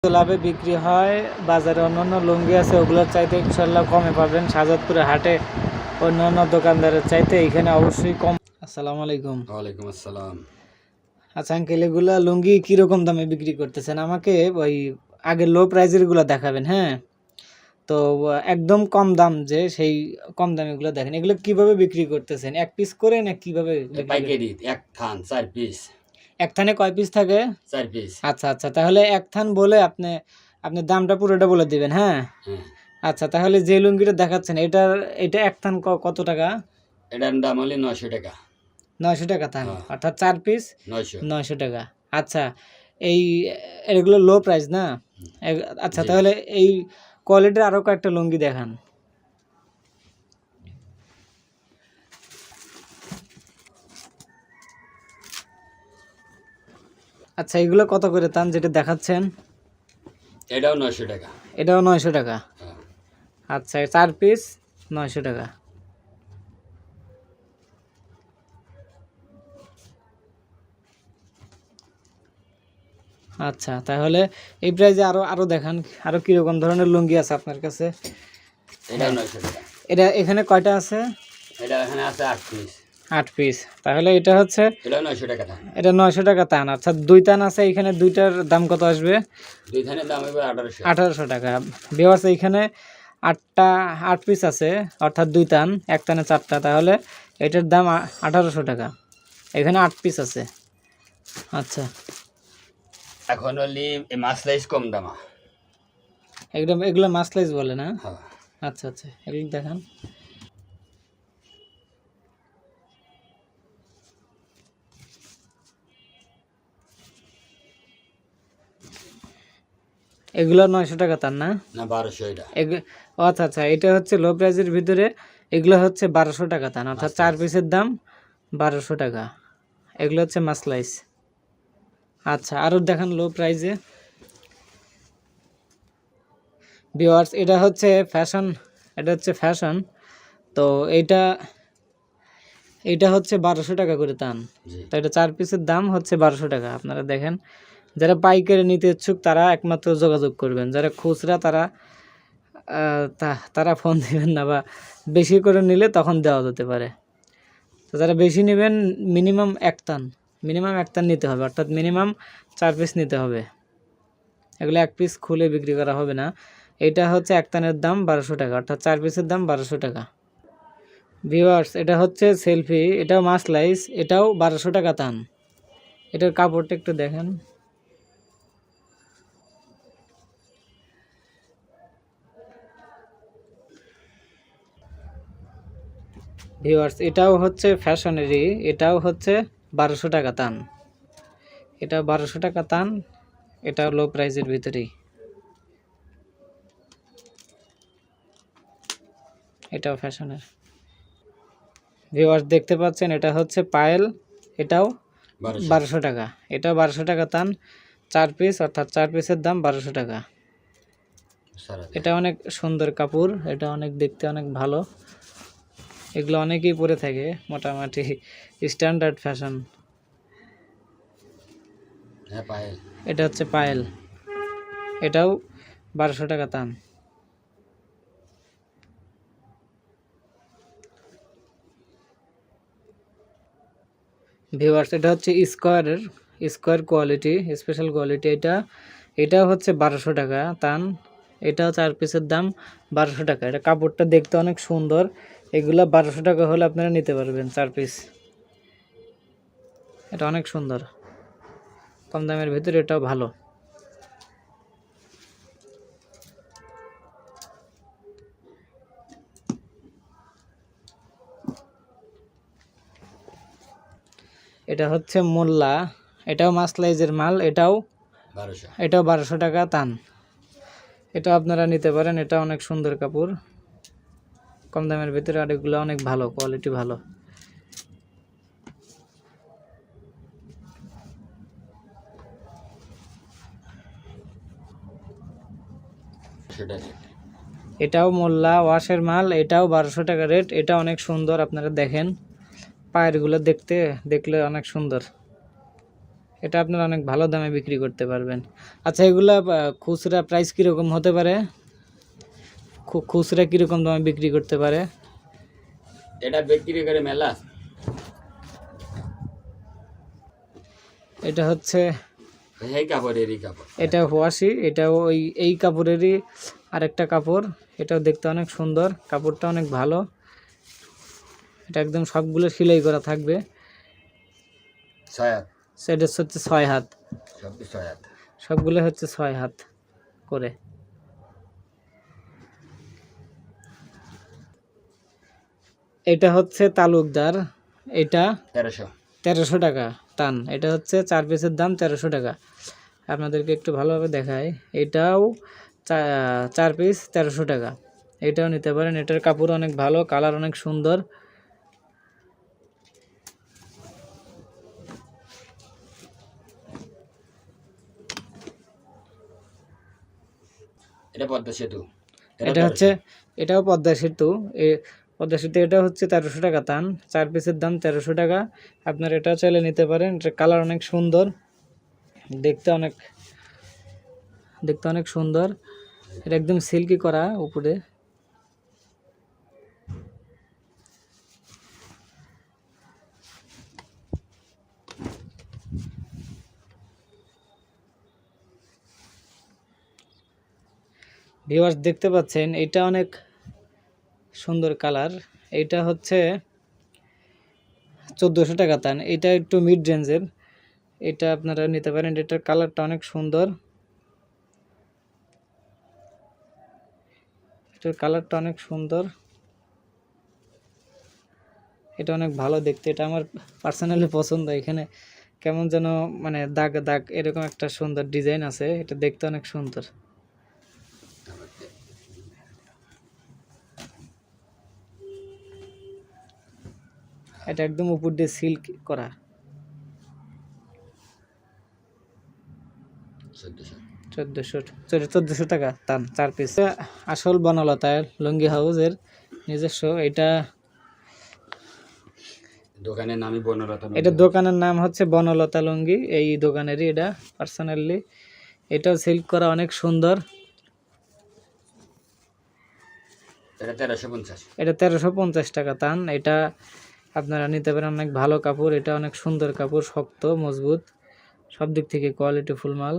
লাভে বিক্রি হয়। বাজারে অন্যান্য লুঙ্গি আছে, ওগুলোর চাইতে ইনশাল্লাহ কমে পাবেন। শাহজাদপুরে হাটে অন্যান্য দোকানদারের চাইতে এখানে অবশ্যই কম। আসসালামু আলাইকুম। ওয়ালাইকুম আসসালাম। আচ্ছা আঙ্কেল, এগুলা লুঙ্গি কিরকম দামে বিক্রি করতেছেন? আমাকে ওই আগে লো প্রাইজের গুলো দেখাবেন। হ্যাঁ, তো একদম কম দাম, যে সেই কম দামে এগুলো দেখেন। এগুলো কিভাবে বিক্রি করতেছেন? এক পিস করে না কিভাবে পাইকারি এক থান 4 পিস। এক থানে কয় পিস থাকে? 4 পিস। আচ্ছা আচ্ছা, তাহলে এক থান বলে আপনি আপনি দামটা পুরোটা বলে দিবেন। হ্যাঁ হ্যাঁ, আচ্ছা, তাহলে যে লুঙ্গিটা দেখাচ্ছেন এটা এক থান কত টাকা? এটার দাম হলে 900 টাকা। 900 টাকা থান, হ্যাঁ, অর্থাৎ 4 পিস 900। 900 টাকা। আচ্ছা, এই এগুলো লো প্রাইস না? আচ্ছা, জি। তাহলে এই কোয়ালিটির আরও কয়েকটা লুঙ্গি দেখান। আচ্ছা, এগুলো কত করে তান যেটা দেখাচ্ছেন? এটাও 900 টাকা। এটাও 900 টাকা। হ্যাঁ, আচ্ছা, 4 পিস 900 টাকা। আচ্ছা, তাহলে এই প্রাইজে আরো আরো দেখান, আরো কিরকম ধরনের লুঙ্গি আছে আপনার কাছে? এটাও 900 টাকা। এটা এখানে কয়টা আছে? এটা এখানে আছে 8 পিস। 8 পিস। তাহলে এটা হচ্ছে, এটাও 900 টাকা থান। এটা 900 টাকা তান। আচ্ছা, 2 তান আছে এখানে, দুইটার দাম কত আসবে? 2 থানের দাম হবে 1800। 1800 টাকা। ভিউয়ার্স, এখানে 8 পিস আছে, অর্থাৎ 2 তান, এক তানে 4টা, তাহলে এটার দাম 1800 টাকা। এখানে 8 পিস আছে। আচ্ছা, এখন হলি এই মাসলাইজ কম দামা। একদম এগুলো মাসলাইজ বলে না? হ্যাঁ, আচ্ছা আচ্ছা, এগুলো দেখান। এগুলো 900 টাকা তার না? না 1200 এটা। ও আচ্ছা আচ্ছা, এটা হচ্ছে লো প্রাইজের ভিতরে। এগুলো হচ্ছে 1200 টাকা তান, অর্থাৎ 4 পিসের দাম 1200 টাকা। এগুলো হচ্ছে মাসলাইস। আচ্ছা, আরও দেখান লো প্রাইজে। ভিউয়ার্স, এটা হচ্ছে ফ্যাশন, এটা হচ্ছে ফ্যাশন। তো এইটা এইটা হচ্ছে 1200 টাকা করে তান। জি। তো এটা 4 পিসের দাম হচ্ছে 1200 টাকা। আপনারা দেখেন, যারা পাইকারি নিতে ইচ্ছুক তারা একমাত্র যোগাযোগ করবেন। যারা খুচরা তারা ফোন দিবেন না, বা বেশি করে নিলে তখন দেওয়া যেতে পারে। তো যারা বেশি নেবেন, মিনিমাম এক তান নিতে হবে, অর্থাৎ মিনিমাম 4 পিস নিতে হবে। এগুলো এক পিস খুলে বিক্রি করা হবে না। এটা হচ্ছে এক তানের দাম 1200 টাকা, অর্থাৎ 4 পিসের দাম 1200 টাকা। ভিউয়ার্স, এটা হচ্ছে সেলফি, এটাও মাসলাইস, এটাও 1200 টাকা তান। এটার কাপড়টা একটু দেখেন। ভিউয়ার্স, এটাও হচ্ছে ফ্যাশনেরই, এটাও হচ্ছে 1200 টাকা তান। এটা 1200 টাকা তান, এটাও লো প্রাইসের ভিতরেই। এটাও ফ্যাশনের। ভিউয়ার্স, দেখতে পাচ্ছেন, এটা হচ্ছে পায়েল, এটাও 1200 টাকা। এটাও 1200 টাকা তান, 4 পিস, অর্থাৎ 4 পিসের দাম 1200 টাকা। এটা অনেক সুন্দর কাপড়, এটা অনেক দেখতে অনেক ভালো। এগুলো অনেকেই পরে থাকে, মোটামুটি স্ট্যান্ডার্ড ফ্যাশন। হ্যাঁ, পায়েল। এটা হচ্ছে পায়েল, এটাও 1200 টাকা তান। ভিউয়ার্স, এটা হচ্ছে স্কোয়ার কোয়ালিটি, স্পেশাল কোয়ালিটি। এটাও হচ্ছে 1200 টাকা তান। এটাও 4 পিসের দাম 1200 টাকা। এটা কাপড়টা দেখতে অনেক সুন্দর। এগুলা 1200 টাকা হলে আপনারা নিতে পারবেন 4 পিস। এটা অনেক সুন্দর, কম দামের ভিতরে এটাও ভালো। এটা হচ্ছে মোল্লা, এটাও মাসলাইজের মাল, এটাও 1200 টাকা তান। এটা আপনারা নিতে পারেন, এটা অনেক সুন্দর কাপড়, কম দামের ভিতরে, আর এগুলো অনেক ভালো কোয়ালিটি, ভালো। এটাও মোল্লা ওয়াশের মাল, এটাও 1200 টাকা রেট। এটা অনেক সুন্দর, আপনারা দেখেন পায়েরগুলো দেখলে অনেক সুন্দর। এটা আপনারা অনেক ভালো দামে বিক্রি করতে পারবেন। আচ্ছা, এগুলা খুচরা প্রাইস কীরকম হতে পারে? খুচরা কীরকম দামে বিক্রি করতে পারে? এটা বিক্রি করে মেলা। এটা হচ্ছে এই কাপড়েরই কাপড়। এটা ওয়াশি, এটাও এই কাপড়েরই আরেকটা কাপড়। এটাও দেখতে অনেক সুন্দর, কাপড়টা অনেক ভালো। এটা একদম সবগুলো সেলাই করা থাকবে। 6 হাত। সেটা হচ্ছে 6 হাত, সব 6 হাত। সবগুলো হচ্ছে 6 হাত করে। এটা হচ্ছে তালুকদার, এটা 1300। 1300 টাকা টান। এটা হচ্ছে 4 পিসের দাম 1300 টাকা। আপনাদেরকে একটু ভালোভাবে দেখাই। এটাও 4 পিস 1300 টাকা। এটাও নিতে পারেন। এটার কাপড় অনেক ভালো, কালার অনেক সুন্দর। এটা পদ্মা সেতু। এটা হচ্ছে, এটাও পদ্মা সেতু। পদ্মা সেতু এটা হচ্ছে 1300 টাকা টান। 4 পিসের দাম 1300 টাকা। আপনার এটা চাইলে নিতে পারেন। এটার কালার অনেক সুন্দর, দেখতে অনেক সুন্দর। এটা একদম সিল্কি করা উপরে। ভিউয়ার্স দেখতে পাচ্ছেন, এটা অনেক সুন্দর কালার। এটা হচ্ছে 1400 টাকা টান। এটা একটু মিড রেঞ্জের, এটা আপনারা নিতে পারেন। এটার কালারটা অনেক সুন্দর, এটার কালারটা অনেক সুন্দর। এটা অনেক ভালো দেখতে, এটা আমার পার্সোনালি পছন্দ। এখানে কেমন যেন মানে দাগ দাগ এরকম একটা সুন্দর ডিজাইন আছে, এটা দেখতে অনেক সুন্দর। এটা একদম উপর দিয়ে সিল্ক করা। 1400 টাকা টান 4 পিস। আসল বনলতার লুঙ্গি হাউসের নিজস্ব। এটা দোকানের নামই বনলতা। এটা দোকানের নাম হচ্ছে বনলতা লুঙ্গি। এই দোকানেরই এটা পার্সোনালি। এটাও সিল্ক করা অনেক সুন্দর। এটা 1350। এটা 1350 টাকা টান। এটা আপনারা নিতে পারেন, অনেক ভালো কাপড়। এটা অনেক সুন্দর কাপড়, শক্ত মজবুত, সব দিক থেকে কোয়ালিটি ফুল মাল।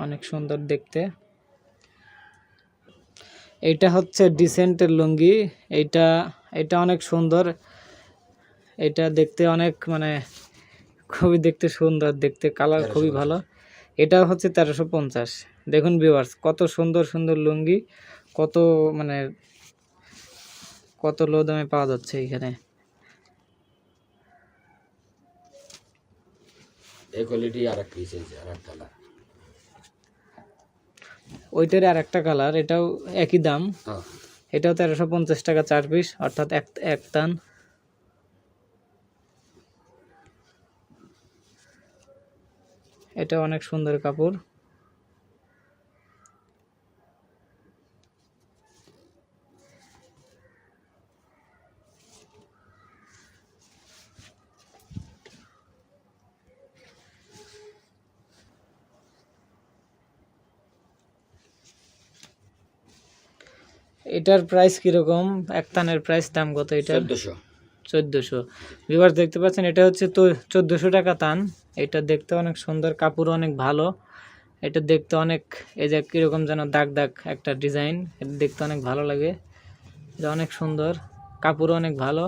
অনেক সুন্দর দেখতে। এইটা হচ্ছে ডিসেন্টের লুঙ্গি। এইটা এটা অনেক সুন্দর। এটা দেখতে অনেক মানে খুবই দেখতে সুন্দর, দেখতে কালার খুবই ভালো। এটা হচ্ছে 1350। দেখুন ভিউয়ার্স, কত সুন্দর সুন্দর লুঙ্গি, কত মানে কত লো দামে পাওয়া যাচ্ছে এখানে। এই কোয়ালিটি আরেক পিস আছে, আরেক কালার। ওইটার আর একটা কালার, এটাও একই দাম। এটাও 1350 টাকা 4 পিস, অর্থাৎ এক টান। এটা অনেক সুন্দর কাপড়। এটার প্রাইস কিরকম? এক টানের প্রাইস দাম কত এটা? 1400। ভিউয়ার্স দেখতে পাচ্ছেন, এটা হচ্ছে তো 1400 টাকা টান। এটা দেখতে অনেক সুন্দর, কাপড় অনেক ভালো। এটা দেখতে অনেক, এই যে কীরকম যেন দাগ দাগ একটা ডিজাইন, এটা দেখতে অনেক ভালো লাগে। এটা অনেক সুন্দর, কাপড়ও অনেক ভালো।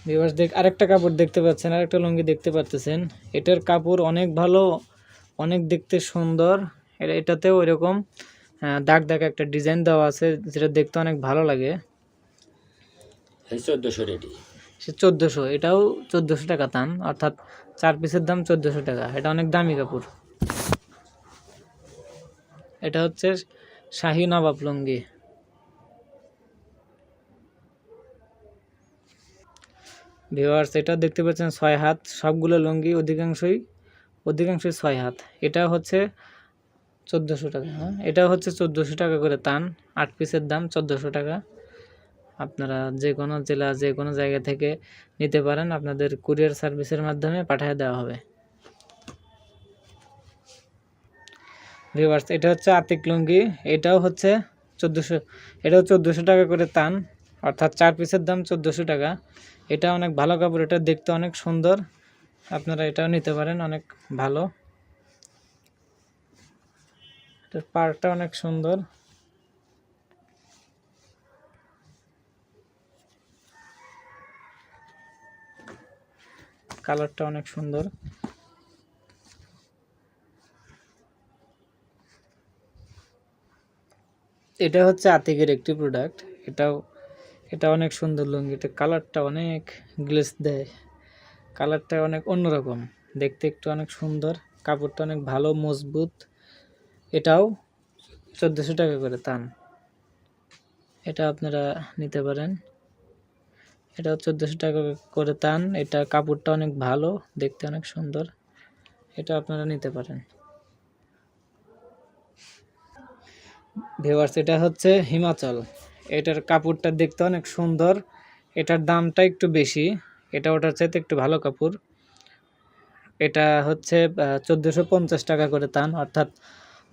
ভিউয়ার্স আরেকটা কাপড় দেখতে পাচ্ছেন, আরেকটা লুঙ্গি দেখতে পাচ্ছেন। এটার কাপড় অনেক ভালো, অনেক দেখতে সুন্দর। এটাতেও এরকম দাগ দাগ একটা ডিজাইন দেওয়া আছে, যেটা দেখতে অনেক ভালো লাগে। 1400 রেডি। সে 1400, এটাও 1400 টাকা টান, অর্থাৎ 4 পিসের দাম 1400 টাকা। এটা অনেক দামি কাপড়। এটা হচ্ছে শাহী নবাব লুঙ্গি। ভিউয়ার্স এটা দেখতে পাচ্ছেন 6 হাত, সবগুলো লুঙ্গি অধিকাংশই 6 হাত। এটা হচ্ছে 1400 টাকা। হ্যাঁ, এটা হচ্ছে 1400 টাকা করে তান। 8 পিসের দাম 1400 টাকা। আপনারা যে কোনো জেলা যে কোনো জায়গা থেকে নিতে পারেন, আপনাদের কুরিয়ার সার্ভিসের মাধ্যমে পাঠিয়ে দেওয়া হবে। ভিউয়ার্স এটা হচ্ছে আতিক লুঙ্গি, এটাও হচ্ছে 1400, এটাও 1400 টাকা করে তান, অর্থাৎ 4 পিসের দাম 1400 টাকা। এটা অনেক ভালো কাপড়, এটা দেখতে অনেক সুন্দর, আপনারা এটাও নিতে পারেন, অনেক ভালো। এটার পাড়টা অনেক সুন্দর। কালারটা অনেক সুন্দর। এটা হচ্ছে আতিকের একটি প্রোডাক্ট, এটা অনেক সুন্দর লুঙ্গি। এটা কালারটা অনেক গ্লেজ দেয়, কালারটা অনেক অন্যরকম, দেখতে একটু অনেক সুন্দর, কাপড়টা অনেক ভালো মজবুত। এটাও 1400 টাকা করে তান, এটা আপনারা নিতে পারেন। এটাও 1400 টাকা করে তান, এটা কাপড়টা অনেক ভালো, দেখতে অনেক সুন্দর, এটা আপনারা নিতে পারেন। ভিউয়ার্স এটা হচ্ছে হিমাচল, এটার কাপড়টা দেখতে অনেক সুন্দর, এটার দামটা একটু বেশি, এটা ওটার চাইতে একটু ভালো কাপড়। এটা হচ্ছে 1450 টাকা করে তান, অর্থাৎ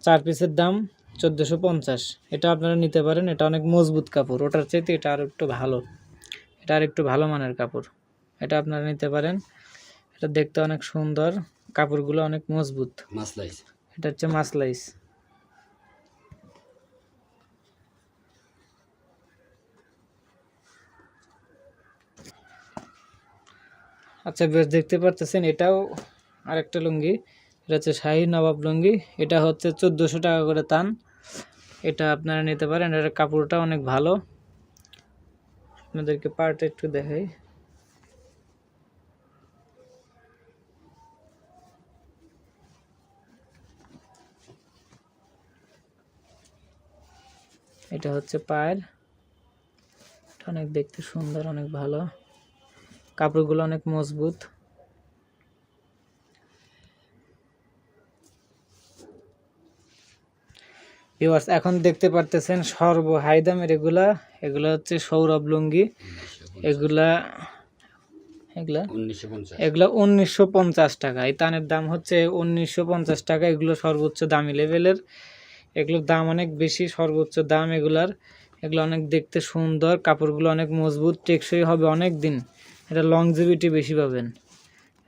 4 পিসের দাম 1450। এটা আপনারা নিতে পারেন, এটা অনেক মজবুত কাপড়, ওটার চাইতে এটা আর একটু ভালো, এটা আর একটু ভালো মানের কাপড়, এটা আপনারা নিতে পারেন। এটা দেখতে অনেক সুন্দর, কাপড়গুলো অনেক মজবুত। মাসলাইস, এটা হচ্ছে মাসলাইস। আচ্ছা বেশ, দেখতে পারতেছেন এটাও আরেকটা লুঙ্গি, এটা হচ্ছে শাহী নবাব লুঙ্গি, এটা হচ্ছে 1400 টাকা করে তান, এটা আপনারা নিতে পারেন। এটার কাপড়টা অনেক ভালো, আপনাদেরকে পার্টটা একটু দেখাই। এটা হচ্ছে পায়ের, অনেক দেখতে সুন্দর, অনেক ভালো, কাপড়গুলো অনেক মজবুত। ভিউয়ার্স এখন দেখতে পারতেছেন সর্ব হাই দামের এগুলা হচ্ছে সৌরভ লুঙ্গি, এগুলা 1950 টাকা। এই তানের দাম হচ্ছে 1950 টাকা। এগুলো সর্বোচ্চ দামি লেভেলের, এগুলোর দাম অনেক বেশি, সর্বোচ্চ দাম এগুলার। এগুলো অনেক দেখতে সুন্দর, কাপড়গুলো অনেক মজবুত, টেকসই হবে অনেক দিন, এটা লংজিভিটি বেশি পাবেন,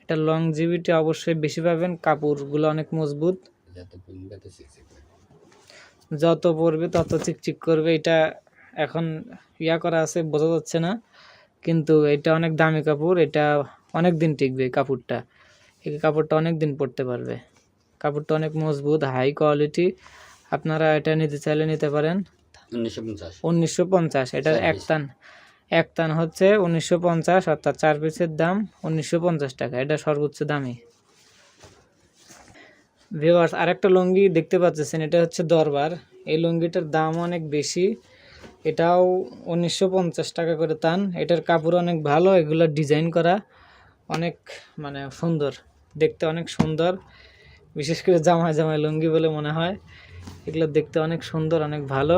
এটা লংজিভিটি অবশ্যই বেশি পাবেন, কাপড়গুলো অনেক মজবুত, যত পরবে তত চিকচিক করবে। এটা এখন করা আছে বোঝা যাচ্ছে না, কিন্তু এটা অনেক দামি কাপড়, এটা অনেক দিন টিকবে কাপড়টা, এই কাপড়টা অনেক দিন পরতে পারবে, কাপড়টা অনেক মজবুত, হাই কোয়ালিটি। আপনারা এটা নিতে চাইলে নিতে পারেন। 1950 এটার এক তান হচ্ছে 1950, অর্থাৎ 4 পিসের দাম 1950 টাকা, এটা সর্বোচ্চ দামি। ভিউয়ার্স আরেকটা লুঙ্গি দেখতে পাচ্ছেন, এটা হচ্ছে দরবার, এই লুঙ্গিটার দাম অনেক বেশি, এটাও 1950 টাকা করে তান। এটার কাপড় অনেক ভালো, এগুলো ডিজাইন করা অনেক মানে সুন্দর, দেখতে অনেক সুন্দর, বিশেষ করে জামাই জামাই লুঙ্গি বলে মনে হয়, এগুলো দেখতে অনেক সুন্দর, অনেক ভালো,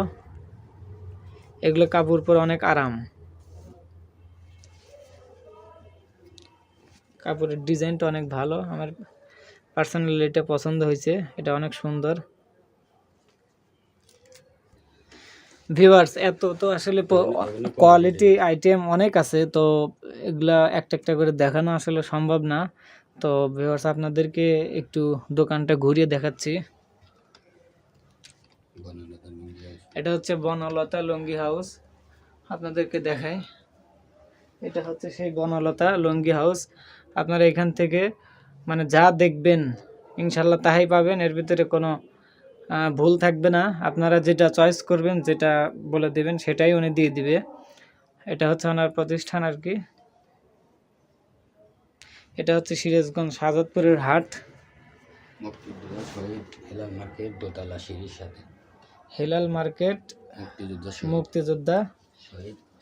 এগুলো কাপড় পরে অনেক আরাম, কাপড়ের ডিজাইনটা অনেক ভালো, আমার পার্সোনালি এটা পছন্দ হয়েছে, এটা অনেক সুন্দর। ভিউয়ার্স এত তো আসলে কোয়ালিটি আইটেম অনেক আছে, তো এগুলা একটা একটা করে দেখানো আসলে সম্ভব না। তো ভিউয়ার্স আপনাদেরকে একটু দোকানটা ঘুরিয়ে দেখাচ্ছি। এটা হচ্ছে বনলতা লুঙ্গি হাউস, আপনাদেরকে দেখাই, এটা হচ্ছে সেই বনলতা লুঙ্গি হাউস। আপনারা এখান থেকে মানে যা দেখবেন ইনশাল্লাহ তাই পাবেন, এর ভিতরে কোনো ভুল থাকবে না, আপনারা যেটা চয়েস করবেন, যেটা বলে দেবেন সেটাই উনি দিয়ে দিবে। এটা হচ্ছে ওনার প্রতিষ্ঠান আর কি। এটা হচ্ছে সিরাজগঞ্জ শাহজাদপুরের হাট, হেলাল মার্কেট মুক্তিযোদ্ধা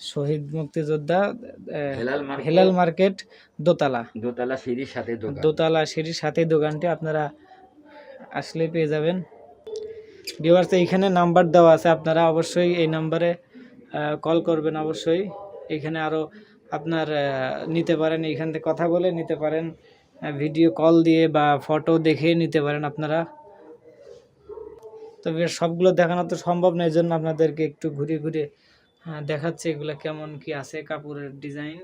শহীদ মুক্তিযোদ্ধা হেলাল হেলাল মার্কেট দোতলা দোতলা সিঁড়ির সাথে দোকান। দোতলা সিঁড়ির সাথেই দোকানটি, আপনারা আসলে পেয়ে যাবেন। ভিউয়ার্স এইখানে নাম্বার দেওয়া আছে, আপনারা অবশ্যই এই নাম্বারে কল করবেন অবশ্যই। এখানে আরও আপনার নিতে পারেন, এইখান থেকে কথা বলে নিতে পারেন, ভিডিও কল দিয়ে বা ফটো দেখে নিতে পারেন আপনারা। তবে সবগুলো দেখানো তো সম্ভব নয়, এই জন্য আপনাদেরকে একটু ঘুরে ঘুরে দেখাচ্ছে এগুলো কেমন কি আছে কাপড়ের ডিজাইন।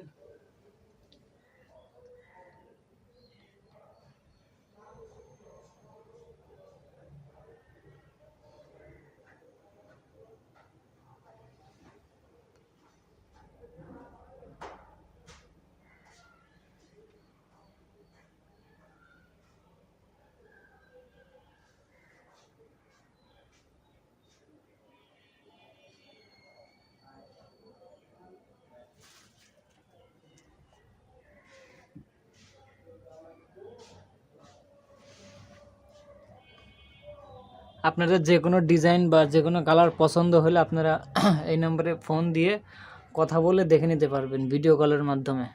আপনাদের যে কোনো ডিজাইন বা যে কোনো কালার পছন্দ হলে আপনারা এই নম্বরে ফোন দিয়ে কথা বলে দেখে নিতে পারবেন ভিডিও কলের মাধ্যমে।